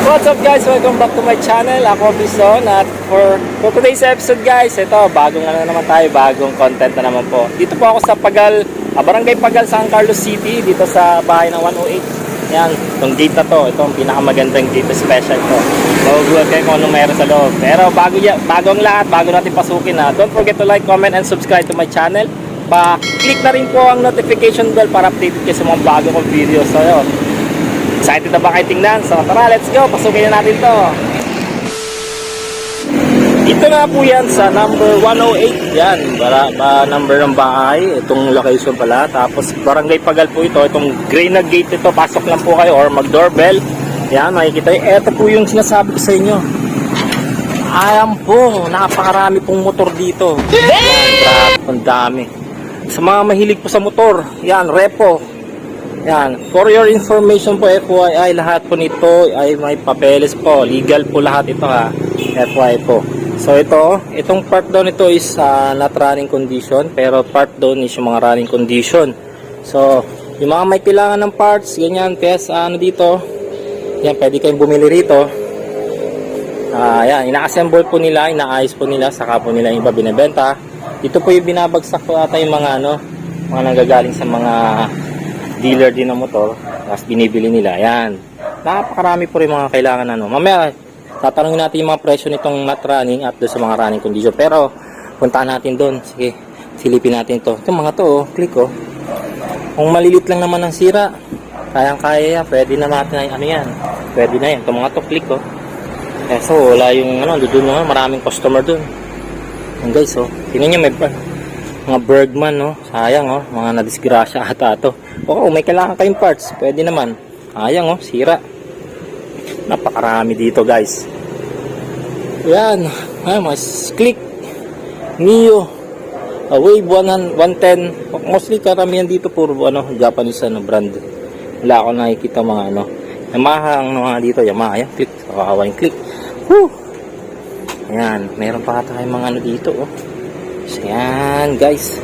What's up guys? Welcome back to my channel. Ako Bison at for today's episode guys, ito bagong naman tayo, bagong content na naman po. Dito po ako sa Pagal, Barangay Pagal, San Carlos City, dito sa bahay ng 108. Yan, itong gate na to, ito ang pinakamagandang gate special to. Magugulat kayo kung anong mayroon sa loob. Pero bago ang lahat, bago natin pasukin don't forget to like, comment, and subscribe to my channel. Pa-click na rin po ang notification bell para updated kayo sa mga bago kong videos. So yun, excited na ba kayo tingnan? So tara, let's go, pasukin na natin to. Ito na po yan sa number 108. Yan, number ng bahay. Itong location pala. Tapos Barangay Pagal po ito. Itong gray na gate ito. Pasok lang po kayo or mag-doorbell. Yan, makikita nyo. Ito po yung sinasabi ko sa inyo. Ayan po, napakarami pong motor dito. Yan, grabe, ang dami. Sa mga mahilig po sa motor, yan, repo. Yan, for your information po, FYI, lahat po nito ay may papeles po. Legal po lahat ito ha. FYI po. So itong part daw nito is not running condition, pero part daw is yung mga running condition. So yung mga may kailangan ng parts, ganyan, kaya dito, yan, pwede kayong bumili rito. Yan, ina-assemble po nila, inaayos po nila, saka po nila yung iba binibenta. Ito po yung binabagsak po ata yung mga mga nanggagaling sa mga dealer din ng motor, tapos binibili nila. Yan, napakarami po rin mga kailangan mamaya tatanungin natin yung mga presyo nitong not running at doon sa mga running condition. Pero puntahan natin doon. Sige, silipin natin ito. Itong mga to, click kung malilit lang naman ang sira, kayang-kaya yan. Pwede na natin yan. Pwede na yan. Itong mga to, click so wala yung doon naman, maraming customer doon. Yan guys, tingnan nyo, may mga Bergman, sayang, mga nadisgrasya ata ito. May kailangan kayong parts, pwede naman. Sayang, sira. Napakarami dito guys. Yan, mas click Mio, Wave 110. Mostly karamihan dito puro Japanese brand. Wala ako nakikita mga Yamaha ang mga dito, Yamaha. Yan, click, kakawa yung click. Woo! Ayan, meron pa tayong mga dito So yan guys.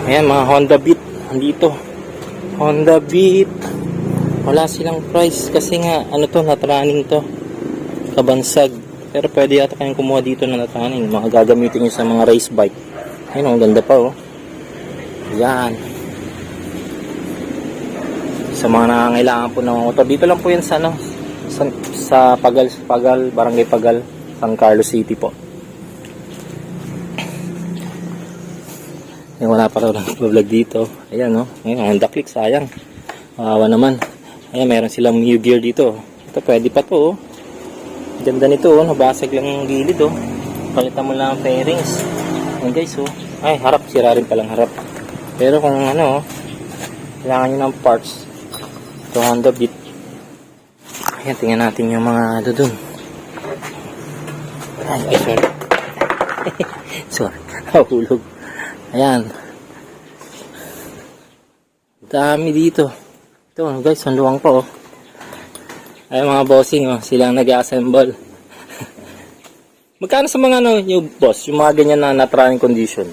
Ayan, mga Honda Beat andito. Honda Beat. Wala silang price kasi nga not running to, kabansag. Pero pwede yata kayong kumuha dito na not running, mga gagamitin nyo sa mga race bike. Ayun, ang ganda pa yan. Sa mga nangangailangan po ng motor, dito lang po yan sa sa Pagal, Barangay Pagal, San Carlos City po. Wala pa raw ng vlog dito. Ayan ayun, Honda Click, sayang. Kawawa naman. Ayan, meron silang new gear dito. Ito, pwede pa to Ganda nito nabasag lang yung gilid Palitan mo lang ang fairings. Ayan guys ay, harap, sira rin palang harap. Pero kung kailangan nyo ng parts, ito Honda Beat. Ayan, tingnan natin yung mga doon. Ay, sorry. Sorry, nahulog. Ayan, dami dito. Ito guys, ang luwang pa ay mga bossing silang nag-assemble. Magkano sa mga yung boss, yung mga ganyan na not running condition?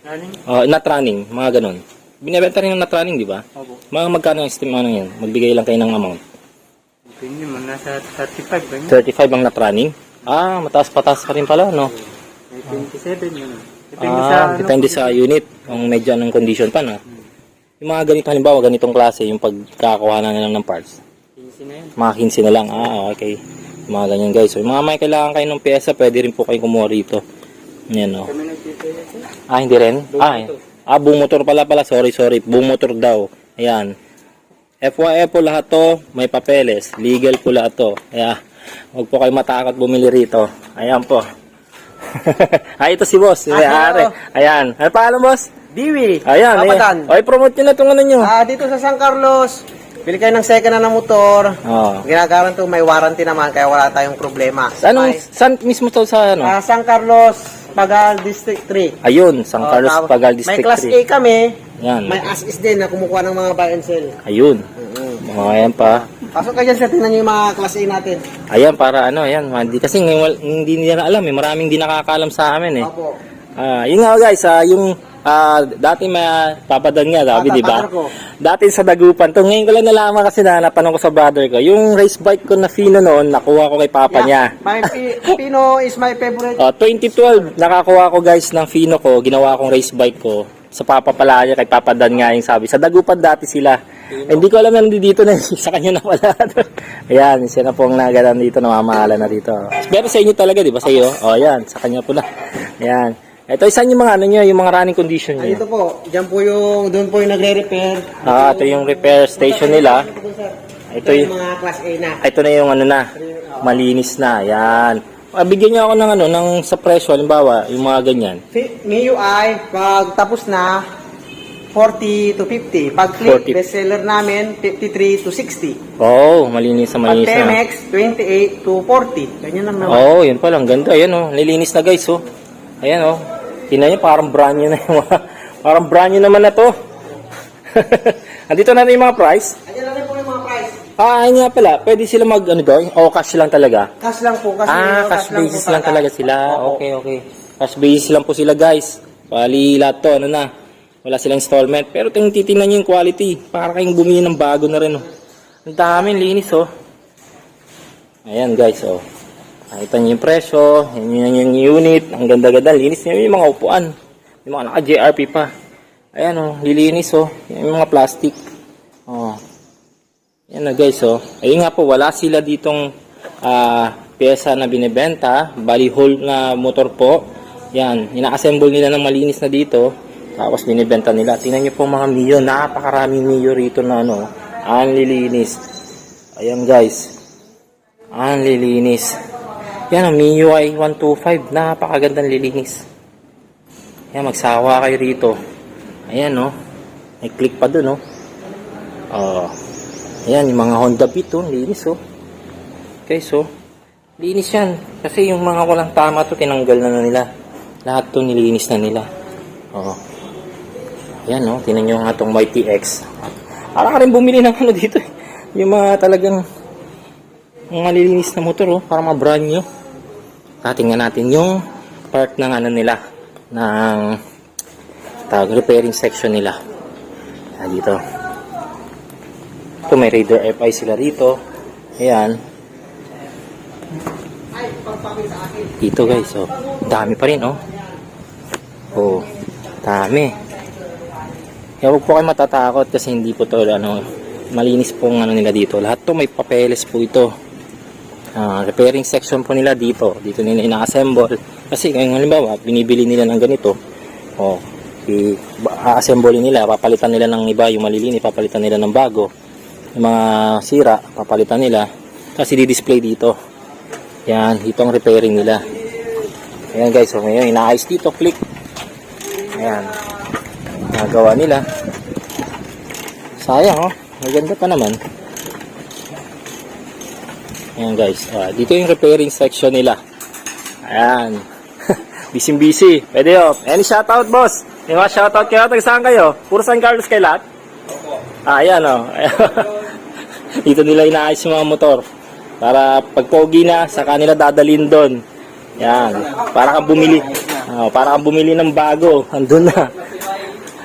Running? Not running, mga ganon. Binibenta rin ng not running, di ba? Opo. Mga magkano yung estimate yan? Magbigay lang kayo ng amount. Depende mo, nasa 35 ba yun? 35 ang not running? Mataas-pataas pa rin pala, no? 27 yun. Depende sa unit, kung medyo anong condition pa na. Yung mga ganito, halimbawa, ganitong klase, yung pagkakakuha na lang ng parts. 15 na yan. Mga 15 na lang. Okay. Yung mga ganyan guys. So, yung mga may kailangan kayo ng pyesa, pwede rin po kayo kumuha rito. Yan Kami nagpipili. hindi rin? Buong motor pala. Sorry. Buong motor daw. Ayan. FYI po lahat to, may papeles. Legal po lahat to. Kaya, huwag po kayo matakot bumili rito. Ayan po. Ito si boss. Ayan. Ano pangalan, boss? Diwi! Ayan. Promote nyo na itong nyo. Dito sa San Carlos, bili kayo ng second na motor. Ginagawa to, may warranty naman, kaya wala tayong problema. Saan mismo to sa San Carlos, Pagal District 3. Ayun, San Carlos, Pagal District 3. May Class A kami. Yan. May as-is din na kumukuha ng mga buy and sell. Ayun. Ayan pa. Pasok kayo dyan sa tingnan nyo yung mga Class A natin. Ayan, para ayan. Kasi hindi nila alam maraming di nakakaalam sa amin Opo. Yun nga guys, yung Dati may papadan nga, sabi, di ba? Partner ko. Dati sa Dagupan to. Ngayon ko lang nalaman kasi napanong ko sa brother ko. Yung race bike ko na Fino noon, nakuha ko kay papa niya. My Pino is my favorite. 2012, nakakuha ko guys ng Fino ko. Ginawa kong race bike ko. Sa papa pala niya, kay Papa Dan nga yung sabi. Sa Dagupan dati sila. Hindi ko alam na dito na sa kanya na pala. Ayan, siya na po ang nagalan dito, namamahala na dito. Pero sa inyo talaga, di ba? Sa iyo? Ayan, sa kanya po na. Ayan. Ito, saan yung mga ano nyo, yung mga running condition nyo? Dito po, dyan po yung, doon po yung nagre-repair. Ito yung repair station nila. Ito yung mga class A na. Ito na yung ano na, malinis na. Ayan. Bigyan niyo ako ng ano, ng sa presyo, halimbawa, yung mga ganyan. MIUI, pag tapos na, 40 to 50. Pag click, 40. bestseller namin, 53 to 60. Malinis na Pag malinis na. Temex, 28 to 40. Ganyan lang naman. Yun pa lang, ganda. Ayan nilinis na guys, Ayan tingnan niyo, parang brand new na yung parang brand new naman na to. Andito na rin yung mga price. Ayan na rin po yung mga price. Ayun nga pala, pwede sila mag, cash lang talaga. Cash lang po. Kasi Cash basis lang talaga sila. Okay. Cash basis lang po sila guys. Bali lahat to, wala silang installment. Pero titingnan nyo yung quality. Para kayong bumili ng bago na rin. Ang dami, linis Ayan guys, Nakita nyo yung presyo, yan yung unit, ang ganda-ganda, linis nyo yung mga upuan. Yung mga naka-JRP pa. Ayan lilinis Yan yung mga plastic. Yan na guys Ayun nga po, wala sila ditong pyesa na binibenta. Bali whole na motor po. Yan, ina-assemble nila ng malinis na dito. Tapos binibenta nila. Tingnan nyo po mga Mio, napakaraming Mio rito na ang lilinis. Ayan guys. Ang lilinis. Yan ang MIUI 125, napakagandang lilinis. Yan, magsawa kayo rito. Ayan may click pa dun ayan, yung mga Honda Beat linis Okay, linis yan. Kasi yung mga walang tama tinanggal na nila. Lahat nilinis na nila. Ayan tinan nyo nga itong Mighty X. Para ka rin bumili ng dito. Yung mga talagang mga lilinis na motor para mga brand new. Tingnan natin yung part ng nila. Ng repairing section nila. Dito. Ito may Raider FI sila rito. Ayan. Dito guys, dami pa rin, dami. Kaya huwag po kayo matatakot kasi hindi po to, malinis pong nila dito. Lahat to may papeles po ito. Repairing section po nila dito. Dito nila ina-assemble. Kasi ngayon halimbawa, binibili nila ng ganito. I-assemble nila, papalitan nila ng iba, yung malilinis, papalitan nila ng bago. Yung mga sira, papalitan nila. Kasi di-display dito. Yan, dito ang repairing nila. Ayan guys, ngayon ina-ayos dito, click. Ayan. Nagawa nila. Sayang maganda pa naman. Ayan guys, dito yung repairing section nila. Ayan. Busy. Pwede Any shoutout boss? May mga shoutout kayo? Saan kayo? Puro San Carlos kayo lahat? Ayan Dito nila inaayos yung mga motor. Para pag pogi na, sa kanila dadalhin doon. Yan. Para kang bumili ng bago. Andun na.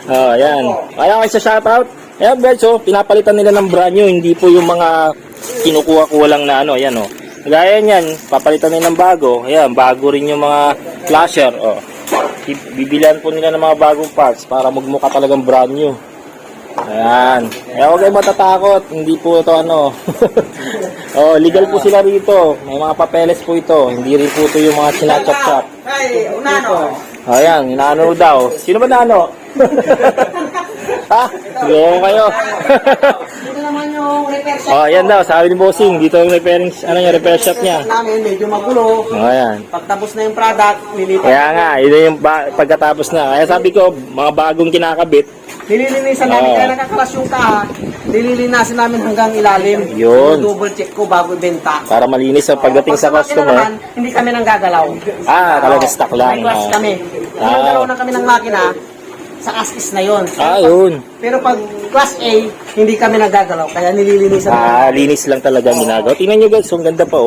Ayan. Kaya kayo sa shoutout. Ayan guys, pinapalitan nila ng brand new. Hindi po yung mga kinukuha lang na ayan Gaya niyan, papalitan nila ng bago. Ayan, bago rin yung mga flasher. Bibilihan po nila ng mga bagong parts para magmukha talagang brand new. Ayan. Kaya huwag kayo matatakot. Hindi po ito legal po sila rito. May mga papeles po ito. Hindi rin po ito yung mga sinachap-chap. Hey, unano. Ayan, inaano daw. Sino ba naano? Siguro kayo. Ito naman yung repair shop. Ayan daw, sabi ni Bossing, dito yung repairing, repair shop niya. Namin, medyo magulo. Ayan. Pagtapos na yung product, nilipat. Kaya nga, yun yung pagkatapos na. Kaya sabi ko, mga bagong kinakabit. Nililinisan namin, kaya nakakalas yung kaha. Nililinasin namin hanggang ilalim. Yun. Double check ko bago ibenta. Para malinis ang pagdating sa customer. Naman, hindi kami nang gagalaw. Talaga stock lang. May class kami. Nagalaw na kami ng makina, sa as-is na yun. Yun. Pero pag class A, hindi kami nagagalaw. Kaya nililinisan namin. Linis lang talaga ang ginagawa. Tingnan nyo guys, ang ganda pa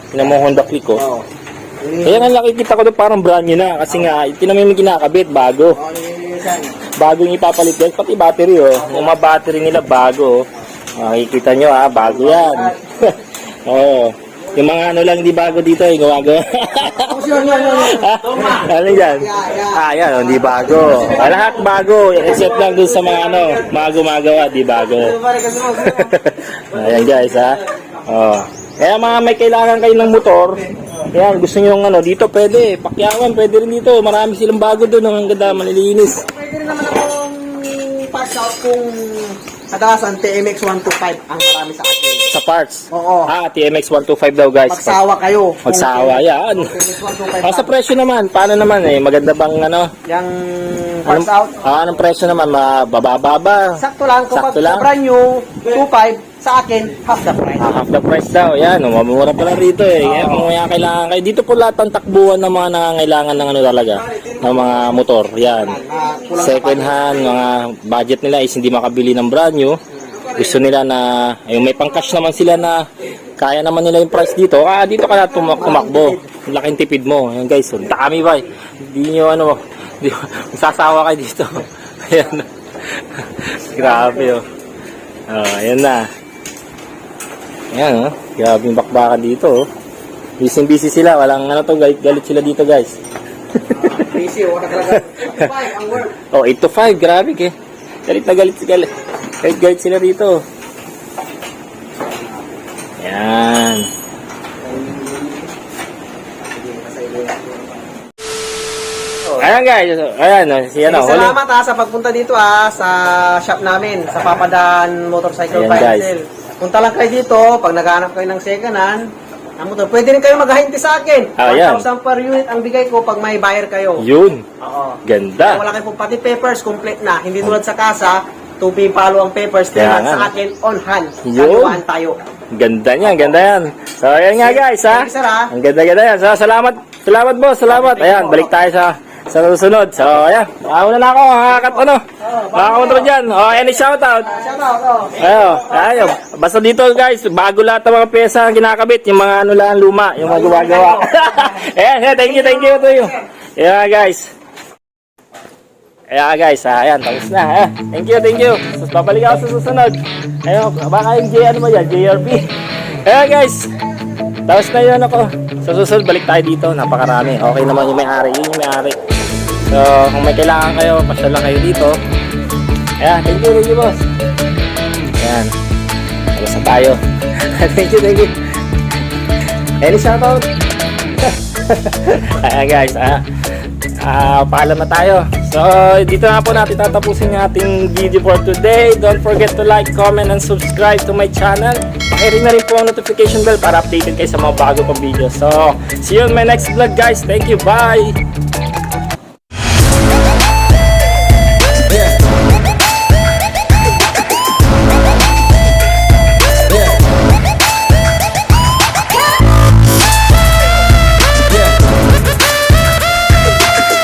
Tingnan mo Honda Click Kaya nga nakikita ko doon parang brand new na. Kasi nga, tingnan mo yung kinakabit, bago. Bagong ipapalit guys, pati battery oh. Yung mga battery nila bago oh. Makikita nyo ha, bago yan. Oo. Yung mga ano lang di bago dito eh, gumagawa. Ano yan? Yan, hindi bago. Lahat bago, except lang dun sa mga ano, mga gumagawa, di bago. Ayan guys ha. Oh. Kaya mga may kailangan kayo ng motor, yan, gusto nyo yung ano, dito pwede, Pakyawan, pwede rin dito. Marami silang bago doon, ang ganda, malilinis. Pwede rin naman akong pass out kung kadalasan TMX 125 ang marami sa akin. Sa parts? Oo. TMX 125 daw guys. Magsawa kayo. Magsawa, yan. TMX 125. Sa presyo naman, paano naman eh? Maganda bang ano? Yung pass out. Anong presyo naman? Mababa ba? Sakto lang. Kung Sakto lang? brand new, 25, sa akin, half the price. Half the price daw. Yan, mamura pala rito eh. Kaya kung kaya kailangan kayo. Dito po lahat ng takbuhan ng mga nangangailangan ng ano talaga. Ng mga motor. Yan. Second hand, mga budget nila is hindi makabili ng brand new. Gusto nila na, ay, may pang-cash naman sila na kaya naman nila yung price dito. Dito ka na tumakbo. Laking tipid mo. Ayan guys, dami ba eh. Hindi nyo ano, sasawa kayo dito. Ayan. Grabe oh. Ayan na. Ayan oh. Grabe yung bakbakan dito oh. Busy sila. Walang ano to, galit sila dito guys. Busy, wala talaga. 5 ang work. 8 to 5, grabe eh. Galit na galit sila dito. Ayan. Ayan guys, ayan si ano. Salamat sa pagpunta dito sa shop namin, sa Papadaan Motorcycle Ayan, Buy and guys. Sell. Punta lang kayo dito, pag naghahanap kayo ng second hand, ang motor, pwede rin kayo maghahinti sa akin. Ayan. 1,000 per unit ang bigay ko pag may buyer kayo. Yun. Oo. Ganda. Wala kayo po, pati papers, complete na. Hindi tulad sa kasa, 2P follow ang papers, Kaya kailangan nga. sa akin on hand. Yun. Kaliwaan tayo. Ganda niya, ganda yan. So ayan nga guys ha. Thank you, sir, ha. Ang ganda yan. So salamat boss, salamat. Ayan, balik tayo sa susunod. So ayan, una na ako, makakakontrol dyan. Any shoutout? Shout out. Ayun. Basta dito guys, bago lahat ng mga pyesa ang kinakabit, yung mga ano lang luma, yung mga gumagawa. Ayan, thank you to you. Ayan guys. Ayan guys, ayan, tapos na. Thank you. So, babalik ako sa susunod. Ayun, baka yung ano ba yan, JRP. Ayan guys, tapos na yun ako. Sa susunod, balik tayo dito, napakarami. Okay naman yung may-ari, yun yung may-ari. So, kung may kailangan kayo, pasyal lang kayo dito. Ayan, thank you boss. Ayan, tapos na tayo. Thank you. Any shoutout? Ayan guys, paalam na tayo. So, dito na po natin tatapusin yung ating video for today. Don't forget to like, comment, and subscribe to my channel. Pakiring na rin po ang notification bell para updated kayo sa mga bago pang video. So, see you on my next vlog guys. Thank you, bye!